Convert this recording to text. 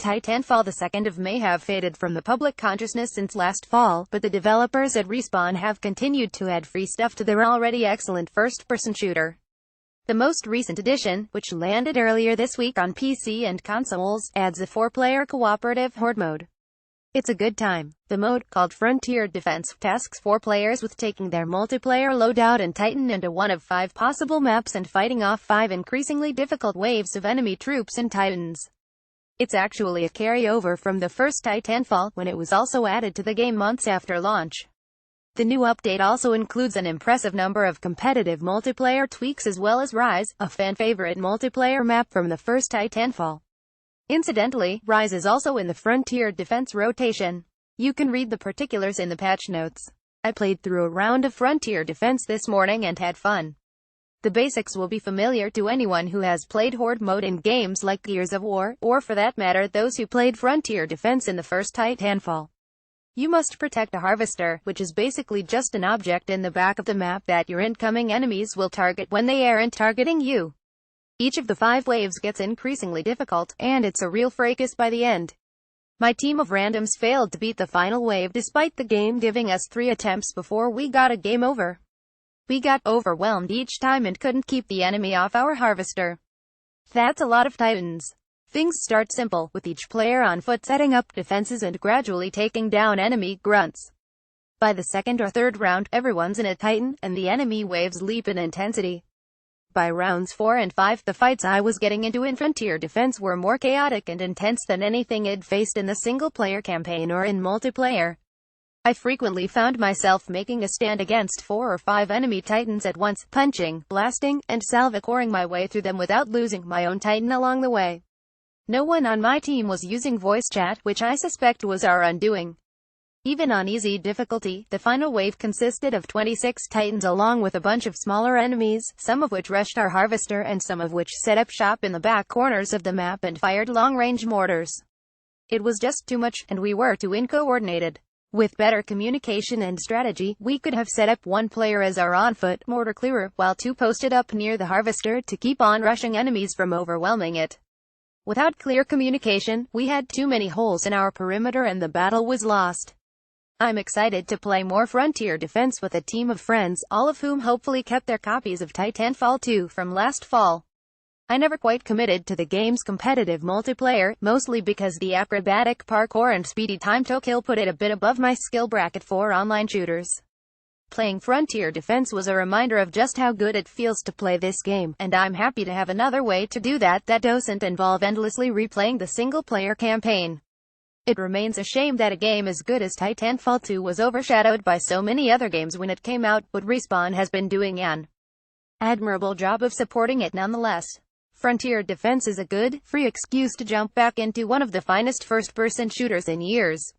Titanfall 2nd of May have faded from the public consciousness since last fall, but the developers at Respawn have continued to add free stuff to their already excellent first-person shooter. The most recent edition, which landed earlier this week on PC and consoles, adds a 4-player cooperative horde mode. It's a good time. The mode, called Frontier Defense, tasks 4 players with taking their multiplayer loadout and Titan into one of 5 possible maps and fighting off 5 increasingly difficult waves of enemy troops and Titans. It's actually a carryover from the first Titanfall, when it was also added to the game months after launch. The new update also includes an impressive number of competitive multiplayer tweaks as well as Rise, a fan-favorite multiplayer map from the first Titanfall. Incidentally, Rise is also in the Frontier Defense rotation. You can read the particulars in the patch notes. I played through a round of Frontier Defense this morning and had fun. The basics will be familiar to anyone who has played Horde mode in games like Gears of War, or for that matter those who played Frontier Defense in the first Titanfall. You must protect a harvester, which is basically just an object in the back of the map that your incoming enemies will target when they aren't targeting you. Each of the 5 waves gets increasingly difficult, and it's a real fracas by the end. My team of randoms failed to beat the final wave despite the game giving us 3 attempts before we got a game over. We got overwhelmed each time and couldn't keep the enemy off our harvester. That's a lot of Titans. Things start simple, with each player on foot setting up defenses and gradually taking down enemy grunts. By the 2nd or 3rd round, everyone's in a Titan, and the enemy waves leap in intensity. By rounds 4 and 5, the fights I was getting into in Frontier Defense were more chaotic and intense than anything I'd faced in the single-player campaign or in multiplayer. I frequently found myself making a stand against 4 or 5 enemy Titans at once, punching, blasting, and salvacoring my way through them without losing my own Titan along the way. No one on my team was using voice chat, which I suspect was our undoing. Even on easy difficulty, the final wave consisted of 26 Titans along with a bunch of smaller enemies, some of which rushed our harvester and some of which set up shop in the back corners of the map and fired long-range mortars. It was just too much, and we were too uncoordinated. With better communication and strategy, we could have set up 1 player as our on-foot mortar clearer, while 2 posted up near the harvester to keep on rushing enemies from overwhelming it. Without clear communication, we had too many holes in our perimeter and the battle was lost. I'm excited to play more Frontier Defense with a team of friends, all of whom hopefully kept their copies of Titanfall 2 from last fall. I never quite committed to the game's competitive multiplayer, mostly because the acrobatic parkour and speedy time to kill put it a bit above my skill bracket for online shooters. Playing Frontier Defense was a reminder of just how good it feels to play this game, and I'm happy to have another way to do that doesn't involve endlessly replaying the single-player campaign. It remains a shame that a game as good as Titanfall 2 was overshadowed by so many other games when it came out, but Respawn has been doing an admirable job of supporting it nonetheless. Frontier Defense is a good, free excuse to jump back into one of the finest first-person shooters in years.